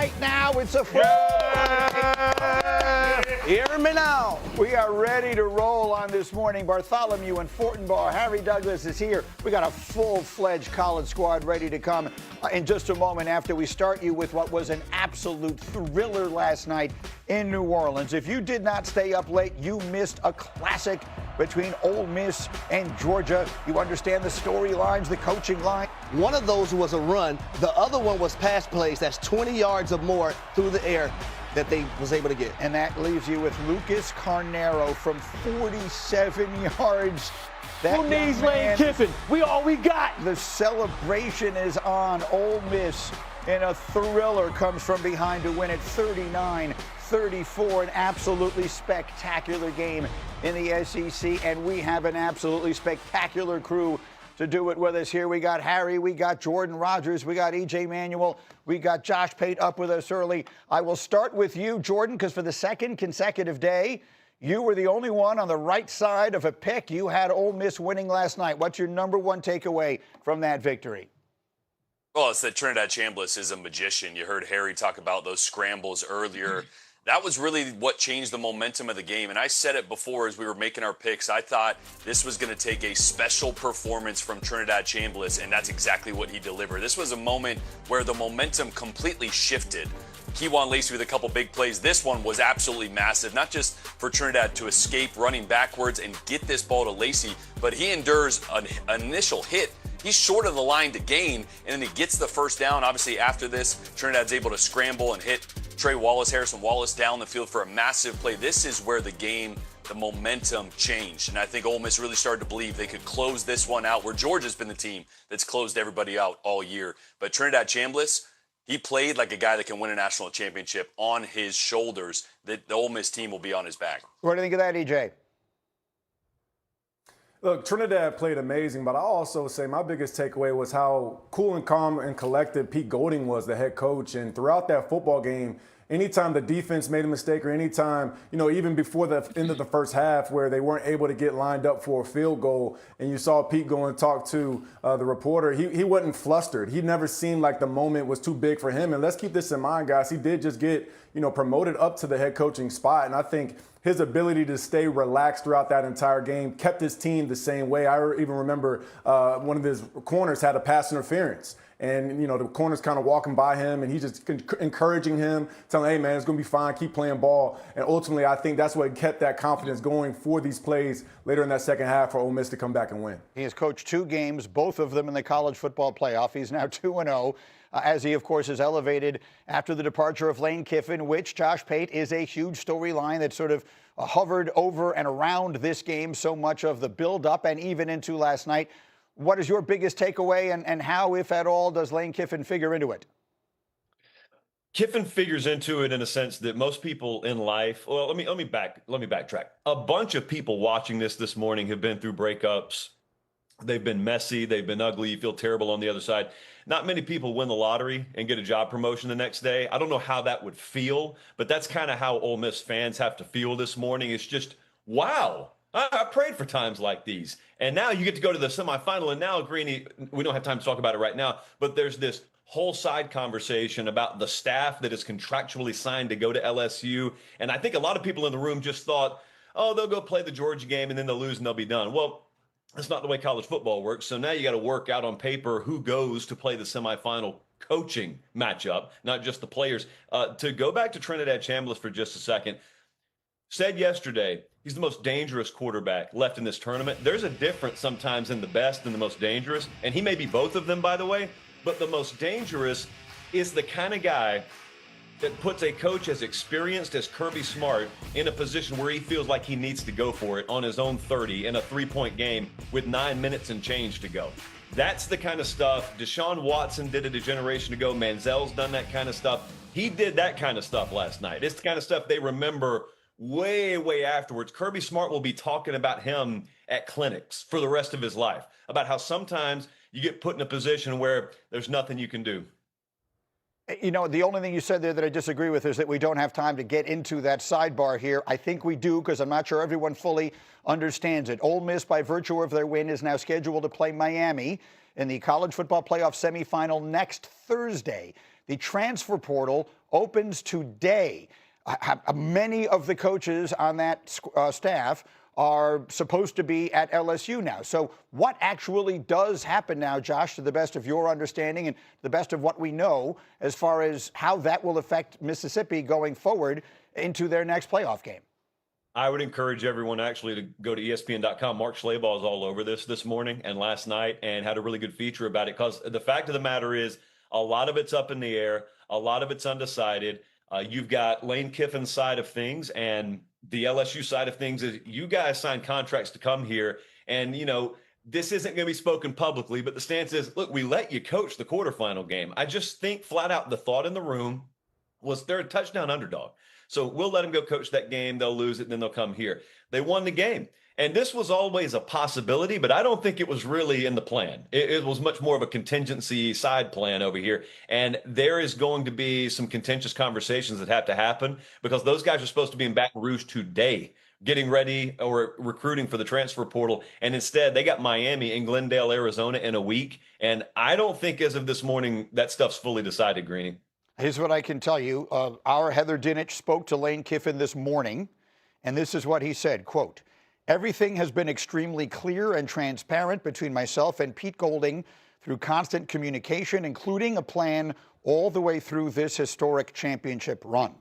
right now. It's a Hear me now. We are ready to roll on this morning. Bartholomew and Fortenbaugh. Harry Douglas is here. We got a full-fledged college squad ready to come in just a moment after we start you with what was an absolute thriller last night in New Orleans. If you did not stay up late, you missed a classic between Ole Miss and Georgia. You understand the storylines, the coaching line. One of those was a run. The other one was pass plays. That's 20 yards or more through the air that they was able to get. And that leaves you with Lucas Carnero from 47 yards. Who needs Lane Kiffin? We all we got. The celebration is on. Ole Miss in a thriller comes from behind to win it 39-34. An absolutely spectacular game in the SEC, and we have an absolutely spectacular crew to do it with us here. We got Harry, we got Jordan Rodgers, we got E.J. Manuel, we got Josh Pate up with us early. I will start with you, Jordan, because for the second consecutive day, you were the only one on the right side of a pick. You had Ole Miss winning last night. What's your number one takeaway from that victory? Well, it's that Trinidad Chambliss is a magician. You heard Harry talk about those scrambles earlier. That was really what changed the momentum of the game. And I said it before as we were making our picks. I thought this was going to take a special performance from Trinidad Chambliss, and that's exactly what he delivered. This was a moment where the momentum completely shifted. Kewan Lacey with a couple big plays. This one was absolutely massive, not just for Trinidad to escape running backwards and get this ball to Lacey, but he endures an initial hit. He's short of the line to gain, and then he gets the first down. Obviously, after this, Trinidad's able to scramble and hit Harrison Wallace down the field for a massive play. This is where the game, the momentum changed. And I think Ole Miss really started to believe they could close this one out, where Georgia's been the team that's closed everybody out all year. But Trinidad Chambliss, he played like a guy that can win a national championship on his shoulders. The Ole Miss team will be on his back. What do you think of that, EJ? Look, Trinidad played amazing, but I'll also say my biggest takeaway was how cool and calm and collected Pete Golding was, the head coach. And throughout that football game, anytime the defense made a mistake or anytime, even before the end of the first half where they weren't able to get lined up for a field goal and you saw Pete go and talk to the reporter, he wasn't flustered. He never seemed like the moment was too big for him. And let's keep this in mind, guys. He did just get, promoted up to the head coaching spot. And I think his ability to stay relaxed throughout that entire game kept his team the same way. I even remember one of his corners had a pass interference. And, the corner's kind of walking by him, and he's just encouraging him, telling him, hey, man, it's going to be fine, keep playing ball. And ultimately, I think that's what kept that confidence going for these plays later in that second half for Ole Miss to come back and win. He has coached 2 games, both of them in the college football playoff. He's now 2-0, as he, of course, is elevated after the departure of Lane Kiffin, which, Josh Pate, is a huge storyline that sort of hovered over and around this game, so much of the build-up and even into last night. What is your biggest takeaway, and how, if at all, does Lane Kiffin figure into it? Kiffin figures into it in a sense that most people in life. Well, let me backtrack. A bunch of people watching this morning have been through breakups. They've been messy. They've been ugly. You feel terrible on the other side. Not many people win the lottery and get a job promotion the next day. I don't know how that would feel, but that's kind of how Ole Miss fans have to feel this morning. It's just, wow. I prayed for times like these. And now you get to go to the semifinal. And now, Greeny, we don't have time to talk about it right now, but there's this whole side conversation about the staff that is contractually signed to go to LSU. And I think a lot of people in the room just thought, oh, they'll go play the Georgia game and then they'll lose and they'll be done. Well, that's not the way college football works. So now you got to work out on paper who goes to play the semifinal coaching matchup, not just the players. To go back to Trinidad Chambliss for just a second, said yesterday, he's the most dangerous quarterback left in this tournament. There's a difference sometimes in the best and the most dangerous, and he may be both of them, by the way, but the most dangerous is the kind of guy that puts a coach as experienced as Kirby Smart in a position where he feels like he needs to go for it on his own 30 in a 3-point game with 9 minutes and change to go. That's the kind of stuff. Deshaun Watson did it a generation ago. Manziel's done that kind of stuff. He did that kind of stuff last night. It's the kind of stuff they remember way afterwards. Kirby Smart will be talking about him at clinics for the rest of his life, about how sometimes you get put in a position where there's nothing you can do. The only thing you said there that I disagree with is that we don't have time to get into that sidebar here. I think we do, because I'm not sure everyone fully understands it. Ole Miss, by virtue of their win, is now scheduled to play Miami in the college football playoff semifinal next Thursday. The transfer portal opens today. Many of the coaches on that staff are supposed to be at LSU now. So what actually does happen now, Josh, to the best of your understanding and the best of what we know as far as how that will affect Mississippi going forward into their next playoff game? I would encourage everyone actually to go to ESPN.com. Mark Schlabach is all over this morning and last night and had a really good feature about it, because the fact of the matter is a lot of it's up in the air. A lot of it's undecided. You've got Lane Kiffin's side of things, and the LSU side of things is you guys signed contracts to come here. And, you know, this isn't going to be spoken publicly, but the stance is, look, we let you coach the quarterfinal game. I just think flat out the thought in the room was they're a touchdown underdog. So we'll let them go coach that game. They'll lose it. Then they'll come here. They won the game. And this was always a possibility, but I don't think it was really in the plan. It was much more of a contingency side plan over here. And there is going to be some contentious conversations that have to happen, because those guys are supposed to be in Baton Rouge today, getting ready or recruiting for the transfer portal. And instead, they got Miami and Glendale, Arizona in a week. And I don't think as of this morning, that stuff's fully decided, Greeny. Here's what I can tell you. Our Heather Dinich spoke to Lane Kiffin this morning, and this is what he said, quote, "Everything has been extremely clear and transparent between myself and Pete Golding through constant communication, including a plan all the way through this historic championship run."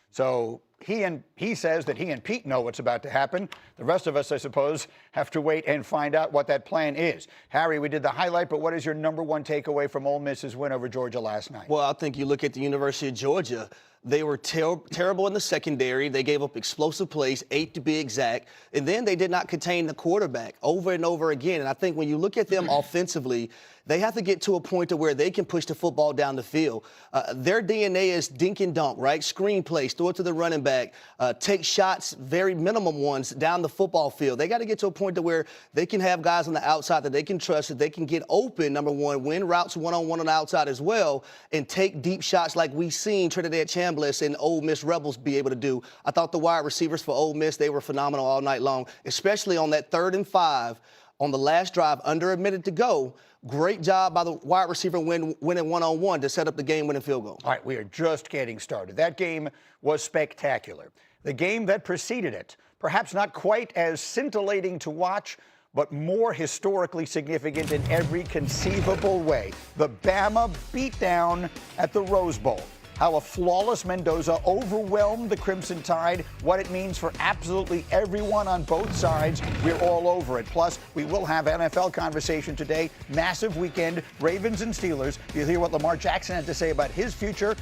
So he says that he and Pete know what's about to happen. The rest of us, I suppose, have to wait and find out what that plan is. Harry, we did the highlight, but what is your number one takeaway from Ole Miss's win over Georgia last night? Well, I think you look at the University of Georgia. They were terrible in the secondary. They gave up explosive plays, 8 to be exact. And then they did not contain the quarterback over and over again. And I think when you look at them offensively, they have to get to a point to where they can push the football down the field. Their DNA is dink and dunk, right? Screen plays, throw it to the running back, take shots, very minimum ones, down the football field. They got to get to a point to where they can have guys on the outside that they can trust, that they can get open, number one, win routes one-on-one on the outside as well, and take deep shots like we've seen Trinidad Chambliss and Ole Miss Rebels be able to do. I thought the wide receivers for Ole Miss, they were phenomenal all night long, especially on that 3rd and 5 on the last drive, under a minute to go. Great job by the wide receiver winning one-on-one to set up the game-winning field goal. All right, we are just getting started. That game was spectacular. The game that preceded it, perhaps not quite as scintillating to watch, but more historically significant in every conceivable way. The Bama beatdown at the Rose Bowl. How a flawless Mendoza overwhelmed the Crimson Tide, what it means for absolutely everyone on both sides. We're all over it. Plus, we will have NFL conversation today. Massive weekend, Ravens and Steelers. You'll hear what Lamar Jackson had to say about his future.